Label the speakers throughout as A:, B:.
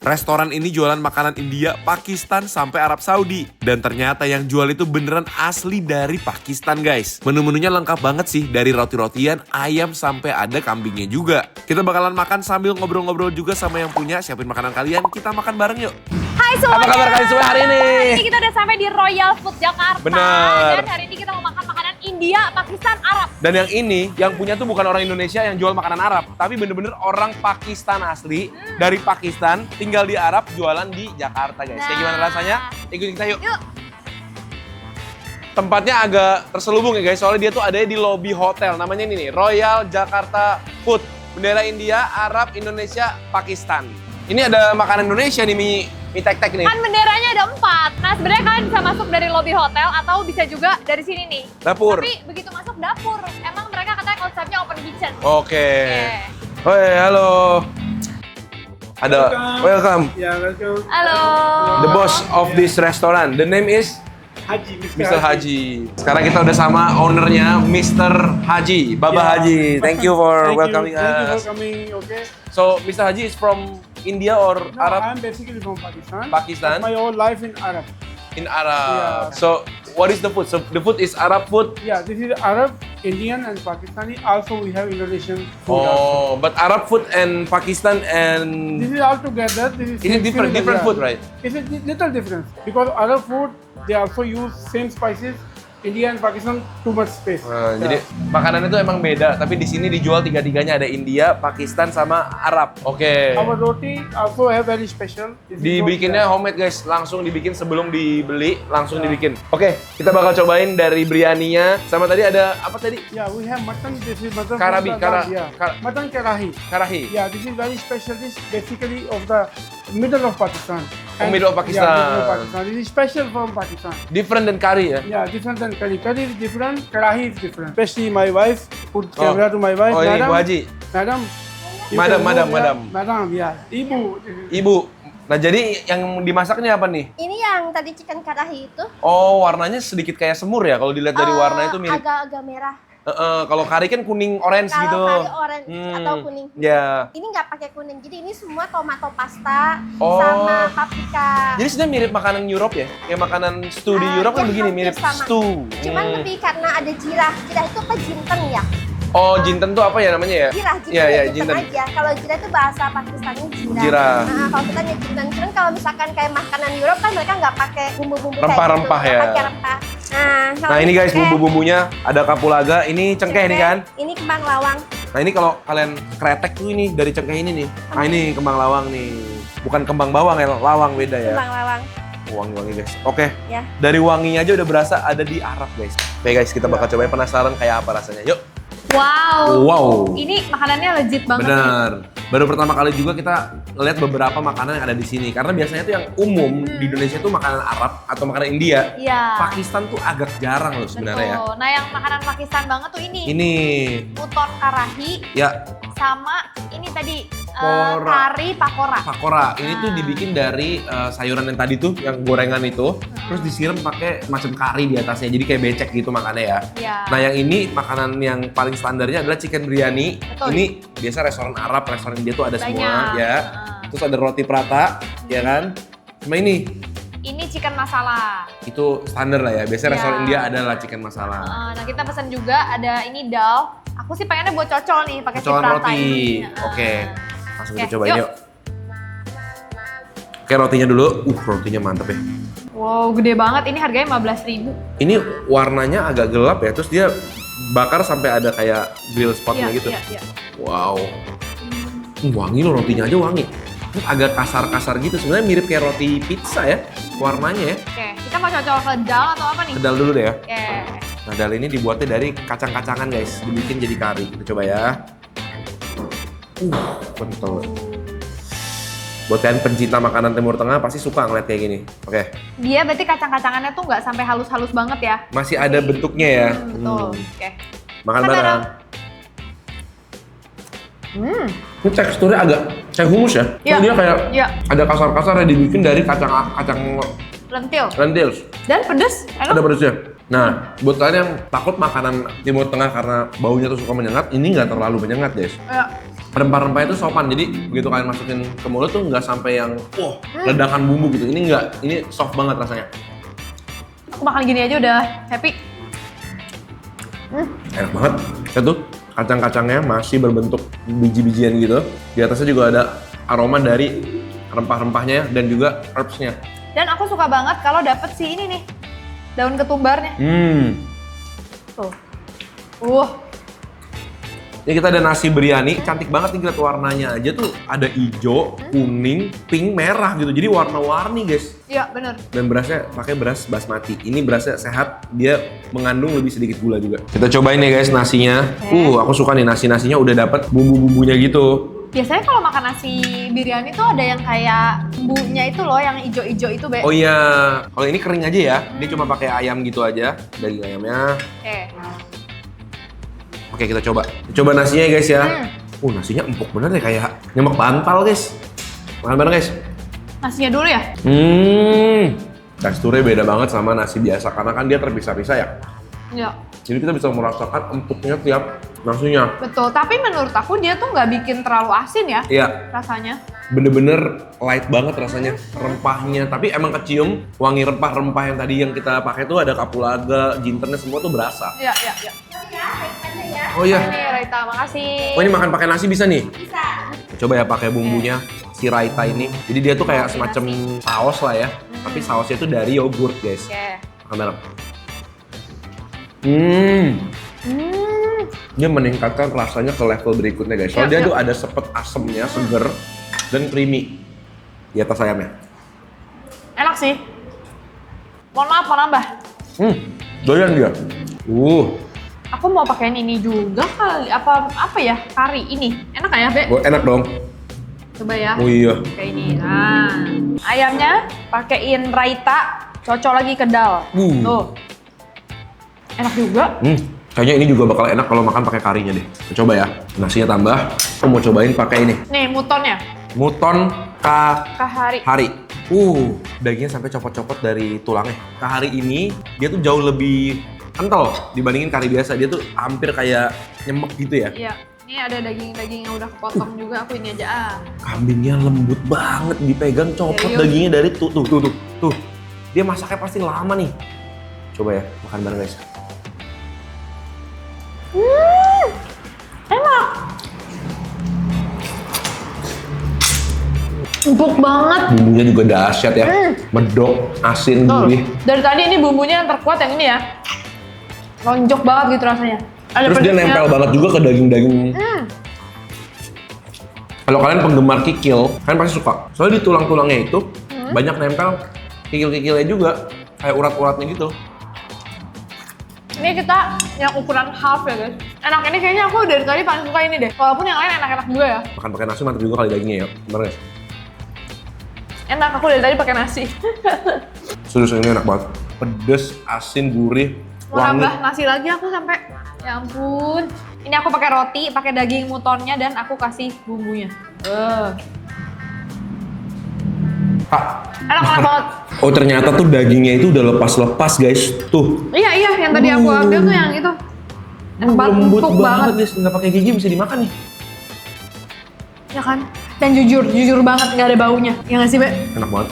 A: Restoran ini jualan makanan India, Pakistan, sampai Arab Saudi. Dan ternyata yang jual itu beneran asli dari Pakistan guys. Menu-menunya lengkap banget sih, dari roti-rotian, ayam, sampai ada kambingnya juga. Kita bakalan makan sambil ngobrol-ngobrol juga sama yang punya. Siapin makanan kalian, kita makan bareng yuk.
B: Hai semuanya.
A: Apa kabar kalian semua hari ini?
B: Hari ini kita udah sampai di Royal Food Jakarta.
A: Bener.
B: Dan hari ini kita mau makan makanan India, Pakistan, Arab.
A: Dan yang ini, yang punya tuh bukan orang Indonesia yang jual makanan Arab. Tapi bener-bener orang Pakistan asli. Dari Pakistan, tinggal di Arab, jualan di Jakarta guys. Kayak gimana rasanya? Ikutin kita yuk.
B: Yuk.
A: Tempatnya agak terselubung ya guys, soalnya dia tuh ada di lobby hotel. Namanya ini nih, Royal Jakarta Food. Bendera India, Arab, Indonesia, Pakistan. Ini ada makanan Indonesia nih, mie tek-tek nih.
B: Kan benderanya ada 4. Nah sebenarnya kalian bisa masuk dari lobby hotel atau bisa juga dari sini nih.
A: Dapur.
B: Tapi begitu masuk dapur, emang mereka katanya konsepnya open kitchen.
A: Oke.
B: Oke.
A: Oi, halo. Ada, welcome.
C: Yeah, welcome.
B: Halo.
A: The boss of this restaurant. The name is
C: Haji,
A: Mr. Haji. Sekarang kita udah sama ownernya Mr. Haji, Baba
C: Yeah.
A: Haji. Thank you for
C: Thank
A: welcoming
C: you. Thank you
A: us.
C: for coming, okay?
A: So, Mr. Haji is from India or
C: No,
A: Arab?
C: I'm basically from Pakistan.
A: Pakistan?
C: My whole life in Arab.
A: In Arab.
C: Yeah.
A: So, what is the food? So, the food is Arab food?
C: Yeah, this is Arab, Indian and Pakistani. Also, we have Indonesian food. Also.
A: Oh, but Arab food and Pakistan and...
C: This is all together. This
A: Is it different
C: yeah.
A: food, right?
C: It's a little difference because Arab food they also use same spices. India and Pakistan too much space.
A: Jadi makanan itu emang beda, tapi di sini dijual tiga-tiganya, ada India, Pakistan, sama Arab. Oke.
C: Our roti also have very special. This is
A: Dibikinnya
C: roti,
A: homemade guys, langsung dibikin sebelum dibeli, langsung dibikin. Oke, kita bakal cobain dari biryaninya, sama tadi ada apa tadi?
C: Yeah, we have mutton. This is mutton.
A: Karabi,
C: from the- yeah.
A: kara-
C: Mutton karahi.
A: Karahi.
C: Yeah, this is very special dish, basically of the middle of Pakistan.
A: Oh, middle of Pakistan.
C: Yeah, middle of Pakistan. This is special from Pakistan.
A: Different than curry ya?
C: Yeah, different than curry. Curry is different, karahi is different. Especially my wife, put camera to my wife.
A: Oh, ini
C: Madam,
A: Bu Haji.
C: Madam. you
A: Madam,
C: can
A: madam,
C: move,
A: madam.
C: yeah. Madam, yeah. Ibu.
A: Ibu. Nah, jadi yang dimasaknya apa nih?
D: Ini yang tadi chicken karahi itu
A: Oh, warnanya sedikit kayak semur ya, kalau dilihat dari warna itu mirip.
D: agak-agak merah.
A: Kalau curry kan kuning orange
D: Kalau
A: gitu.
D: kari orange atau kuning.
A: Ya.
D: Ini nggak pakai kuning, jadi ini semua tomato pasta
A: Oh.
D: sama paprika.
A: Jadi sebenarnya mirip makanan Europe ya? Kayak makanan stew di Europe kan
D: ya
A: begini,
D: hampir
A: mirip
D: sama.
A: stew.
D: Cuman lebih karena ada jirah. Jirah itu apa jinten ya?
A: Oh, jinten tuh apa ya namanya ya?
D: Jirah, jinten
A: Iya, iya,
D: ya jinten aja. Kalau jirah itu bahasa Pakistannya jirah.
A: Jirah.
D: Nah, kalau kita nyebut jinten. Cuman kalau misalkan kayak makanan Europe kan mereka nggak pakai bumbu-bumbu
A: Rempah-rempah
D: kayak gitu.
A: ya.
D: Nggak pakai rempah. Kalau
A: Nah ini guys
D: cengkeh,
A: bumbu-bumbunya, ada kapulaga, ini cengkeh nih kan?
D: Ini kembang lawang.
A: Nah ini kalau kalian kretek tuh ini dari cengkeh ini nih. Nah ini kembang lawang nih. Bukan kembang bawang ya, lawang beda ya.
D: Kembang lawang.
A: Wangi-wangi guys. Oke.
D: Ya.
A: Dari wanginya aja udah berasa ada di Arab guys. Oke guys, kita bakal cobain, penasaran kayak apa rasanya. Yuk.
B: Wow.
A: Wow.
B: Ini makanannya legit banget. nih.
A: Bener. Baru pertama kali juga kita ngeliat beberapa makanan yang ada di sini. Karena biasanya tuh yang umum di Indonesia tuh makanan Arab atau makanan India.
B: Iya.
A: Pakistan tuh agak jarang loh sebenarnya ya.
B: Betul. Nah yang makanan Pakistan banget tuh ini.
A: Ini
B: Uton karahi
A: ya
B: sama ini tadi
A: Kora.
B: kari pakora.
A: pakora. Ini tuh dibikin dari sayuran yang tadi tuh, yang gorengan itu, terus disiram pakai macam kari di atasnya. Jadi kayak becek gitu makannya ya.
B: Iya.
A: Nah yang ini makanan yang paling standarnya adalah chicken biryani.
B: Betul.
A: Ini biasa restoran Arab, restoran India tuh ada semua
B: Banyak.
A: ya. Terus ada roti prata, ya kan? Sama ini,
B: Ini chicken masala.
A: itu standar lah ya. Biasanya
B: Iya.
A: restoran India adalah chicken masala.
B: Nah kita pesan juga ada ini dal. Aku sih pengennya buat cocol nih pakai
A: Cocolan
B: ciprata
A: roti.
B: ini.
A: Oke. Langsung
B: Oke,
A: kita cobain
B: yuk.
A: yuk. Oke, rotinya dulu. Rotinya mantep ya.
B: Wow gede banget. Ini harganya 15.000.
A: Ini warnanya agak gelap ya, terus dia bakar sampai ada kayak grill spotnya
B: Iya,
A: gitu.
B: iya, iya.
A: Wow. Wangi loh, rotinya aja wangi. Ini agak kasar-kasar gitu, sebenarnya mirip kayak roti pizza ya, warnanya ya.
B: Oke, kita mau cocol ke dal atau apa nih?
A: Kedal dulu deh ya.
B: Oke.
A: Nah, dal ini dibuatnya dari kacang-kacangan guys, dibikin jadi kari. Kita coba ya. Kental. Buat kalian pencinta makanan Timur Tengah pasti suka ngeliat kayak gini. Oke,
B: Dia berarti kacang-kacangannya tuh nggak sampai halus-halus banget ya?
A: masih ada bentuknya ya.
B: Betul. Oke.
A: Makan
B: Makan
A: bareng. Ini teksturnya agak kayak humus ya.
B: Iya.
A: Dia kayak
B: Iya.
A: ada kasar-kasar yang dibikin dari kacang
B: Lentil.
A: lentils.
B: Dan pedes.
A: Ada
B: Enak.
A: pedasnya. Nah, buat kalian yang takut makanan Timur Tengah karena baunya tuh suka menyengat, ini nggak terlalu menyengat guys.
B: Ya.
A: Rempah-rempahnya itu sopan, jadi begitu kalian masukin ke mulut tuh nggak sampai yang ledakan bumbu gitu. Ini nggak, ini soft banget rasanya.
B: Aku makan gini aja udah happy.
A: Enak banget. Lihat tuh, kacang-kacangnya masih berbentuk biji-bijian gitu. Di atasnya juga ada aroma dari rempah-rempahnya dan juga herbs-nya.
B: Dan aku suka banget kalau dapet si ini nih, daun ketumbarnya. Tuh.
A: Ini kita ada nasi biryani, cantik banget nih, lihat warnanya aja tuh ada hijau, kuning, pink, merah gitu. Jadi warna-warni guys.
B: Iya bener.
A: Dan berasnya pakai beras basmati. Ini berasnya sehat, dia mengandung lebih sedikit gula juga. Kita cobain nih guys nasinya. Aku suka nih nasinya udah dapet bumbu-bumbunya gitu.
B: Biasanya kalau makan nasi biryani tuh ada yang kayak bumbunya itu loh, yang ijo-ijo itu, Be.
A: Oh iya, kalau ini kering aja ya. Dia cuma pakai ayam gitu aja, daging ayamnya. Oke, kita coba. Coba nasinya ya guys ya. Nasinya empuk bener deh, kayak nyemek bantal guys. Makan bareng guys.
B: Nasinya dulu ya?
A: Teksturnya beda banget sama nasi biasa karena kan dia terpisah-pisah ya.
B: Iya.
A: Jadi kita bisa merasakan empuknya tiap nasinya.
B: Betul, tapi menurut aku dia tuh nggak bikin terlalu asin ya
A: Iya.
B: rasanya.
A: Bener-bener light banget rasanya, rempahnya. Tapi emang kecium wangi rempah-rempah yang tadi yang kita pakai tuh ada kapulaga, jintennya semua tuh berasa.
B: Iya.
A: Oh iya.
B: Ini Raita, makasih.
A: Oh ini makan pakai nasi bisa nih?
D: Bisa.
A: Coba ya pakai bumbunya si raita ini. Jadi dia tuh kayak semacam saus lah ya. Tapi sausnya tuh dari yogurt guys.
B: Oke.
A: Makan bareng. Dia meningkatkan rasanya ke level berikutnya guys. Soalnya dia tuh ada sepet asemnya, seger dan creamy di atas ayamnya.
B: Enak sih. Mohon maaf, mau nambah.
A: Doyan dia.
B: Aku mau pakein ini juga kali. Apa ya? Kari ini. Enak nggak ya, Be?
A: Enak dong.
B: Coba ya.
A: Oh iya.
B: Kayak ini. Nah, ayamnya pakein raita, cocok lagi ke dal. Tuh. Enak juga.
A: Kayaknya ini juga bakal enak kalau makan pakai karinya deh. Coba ya. Nasinya tambah. Aku mau cobain pakai ini.
B: Nih, mutonnya.
A: Muton
B: Kahari.
A: Kahari. Dagingnya sampai copot-copot dari tulangnya. Kahari ini dia tuh jauh lebih kental dibandingin kari biasa. Dia tuh hampir kayak nyemek gitu ya.
B: Iya. Ini ada daging-daging yang udah kepotong juga. Aku ini aja.
A: Kambingnya lembut banget, dipegang copot
B: Ya,
A: dagingnya dari tuh. Dia masaknya pasti lama nih. Coba ya, makan bareng guys.
B: Enak. Empuk banget.
A: Bumbunya juga dahsyat ya. Medok, asin, gurih.
B: Dari tadi ini bumbunya yang terkuat yang ini ya. Lonjok banget gitu rasanya. Ada
A: Terus dia
B: pedasnya.
A: nempel banget juga ke daging-daging. Kalau kalian penggemar kikil, kalian pasti suka. Soalnya di tulang-tulangnya itu banyak nempel kikil-kikilnya juga. Kayak urat-uratnya gitu.
B: Ini kita yang ukuran half ya guys. Enak, ini kayaknya aku dari tadi paling suka ini deh. Walaupun yang lain enak-enak juga ya.
A: Makan pakai nasi mantap juga kali dagingnya ya. Gimana guys?
B: Enak, aku dari tadi pakai nasi.
A: Serius ini enak banget. Pedes, asin, gurih,
B: Mau
A: wangi.
B: nambah nasi lagi aku sampai. Ya ampun. Ini aku pakai roti, pakai daging mutonnya dan aku kasih bumbunya. Enak banget.
A: Oh ternyata tuh dagingnya itu udah lepas-lepas guys. Tuh.
B: Iya, yang tadi aku ambil tuh yang itu. Enak banget,
A: Lembut
B: empuk
A: banget guys. Nggak pakai gigi bisa dimakan nih.
B: Ya kan? Dan jujur banget nggak ada baunya. Ya nggak sih, Be?
A: Enak banget.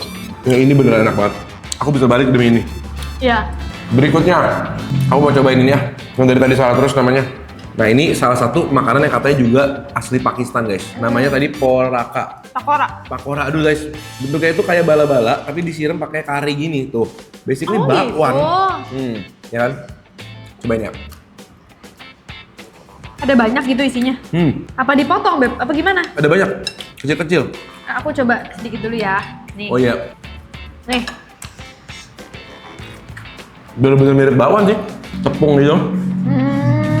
A: Ya, ini beneran enak banget. Aku bisa balik demi ini.
B: Iya.
A: Berikutnya, aku mau cobain ini ya. Yang dari tadi salah terus namanya. Nah ini salah satu makanan yang katanya juga asli Pakistan guys. Namanya tadi poraka. Pakora, aduh guys. Bentuknya itu kayak bala-bala, tapi disiram pakai kari gini tuh. Basically bakwan.
B: Gitu.
A: Ya kan? Cobain ya.
B: Ada banyak gitu isinya. Apa dipotong, Beb? Apa gimana?
A: Ada banyak, kecil-kecil.
B: Nah, aku coba sedikit dulu ya. Nih.
A: Oh iya,
B: Nih.
A: bener-bener mirip bakwan sih. Tepung gitu,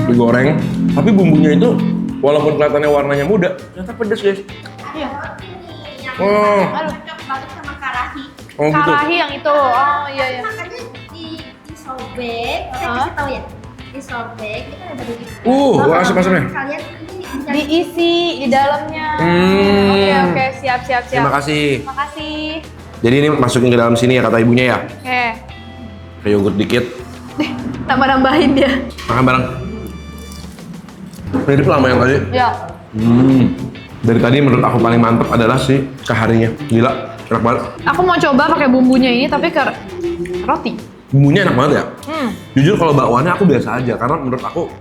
A: digoreng. Tapi bumbunya itu, walaupun kelihatannya warnanya muda, ternyata pedas guys.
B: Iya.
A: Oh,
B: Aduh.
D: Cocok banget sama karahi.
A: oh gitu.
B: Karahi yang itu. Oh iya.
D: Makanya disobek, saya kasih tahu ya. Disobek, kita ada begitu.
A: Wah, asap-asapnya.
D: Kalian ini bisa
B: Diisi di dalamnya. Oke, siap.
A: Terima kasih.
B: Makasih.
A: Jadi ini masukin ke dalam sini ya kata ibunya ya.
B: Oke.
A: Kayak yogurt dikit.
B: Nambah-nambahin dia.
A: Makan bareng. Mirip lama yang tadi.
B: Ya.
A: Dari tadi menurut aku paling mantep adalah si kaharinya. Gila, enak banget.
B: Aku mau coba pakai bumbunya ini tapi ke roti.
A: Bumbunya enak banget ya.
B: Hmm.
A: Jujur kalau bakwannya aku biasa aja karena menurut aku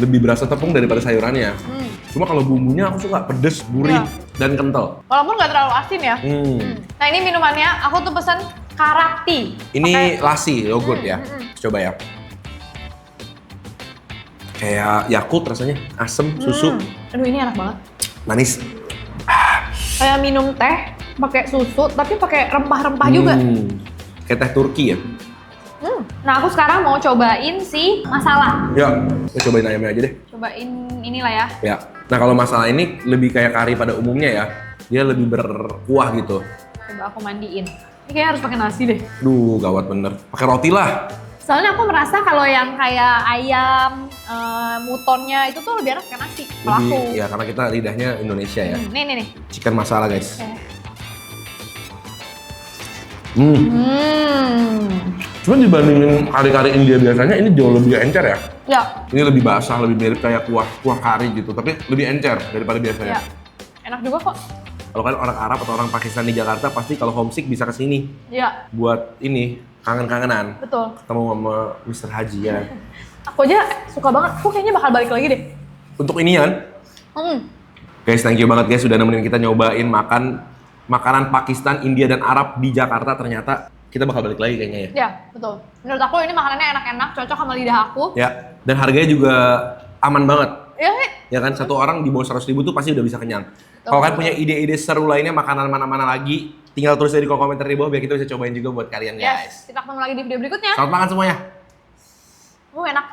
A: lebih berasa tepung daripada sayurannya. Cuma kalau bumbunya aku suka pedes, gurih,
B: Iya.
A: dan kental.
B: Walaupun nggak terlalu asin ya. Nah ini minumannya, aku tuh pesan karakti.
A: Ini lassi yogurt ya. Coba ya. Kayak Yakult rasanya, asem, susu,
B: Aduh ini enak banget.
A: manis.
B: Kayak minum teh pakai susu tapi pakai rempah-rempah juga.
A: Kayak teh Turki ya.
B: Nah aku sekarang mau cobain si masala.
A: Ya, kita cobain ayamnya aja deh.
B: Cobain inilah ya.
A: Ya. Nah kalau masalah ini lebih kayak kari pada umumnya ya. Dia lebih berkuah gitu.
B: Coba aku mandiin. Ini kayaknya harus pakai nasi deh.
A: Duh, gawat bener. Pakai roti lah.
B: Soalnya aku merasa kalau yang kayak ayam, mutonnya itu tuh lebih enak pakai nasi. Kalau aku.
A: Lebih, ya karena kita lidahnya Indonesia ya.
B: Nih.
A: Chicken masala guys.
B: Oke.
A: Cuma dibandingin kari-kari India biasanya ini jauh lebih encer ya.
B: Ya.
A: Ini lebih basah, lebih mirip kayak kuah kari gitu, tapi lebih encer daripada biasanya.
B: Ya. Enak juga kok.
A: Kalau kan orang Arab atau orang Pakistan di Jakarta pasti kalau homesick bisa ke sini
B: Ya,
A: buat ini kangen-kangenan.
B: betul.
A: Ketemu sama Mr. Haji ya.
B: Aku aja suka banget. Aku kayaknya bakal balik lagi deh.
A: Untuk inian, guys, thank you banget guys sudah nemenin kita nyobain makanan Pakistan, India dan Arab di Jakarta. Ternyata kita bakal balik lagi kayaknya ya.
B: Ya, betul. Menurut aku ini makanannya enak-enak, cocok sama lidah aku.
A: Ya, dan harganya juga aman banget.
B: Ya, sih.
A: Ya kan, satu orang di bawah 100.000 tuh pasti udah bisa kenyang. Kalau kalian punya ide-ide seru lainnya makanan mana-mana lagi, tinggal tulis di kolom komentar di bawah biar kita bisa cobain juga buat kalian guys.
B: Yes, kita ketemu lagi di video berikutnya.
A: Selamat makan semuanya.
B: Enak.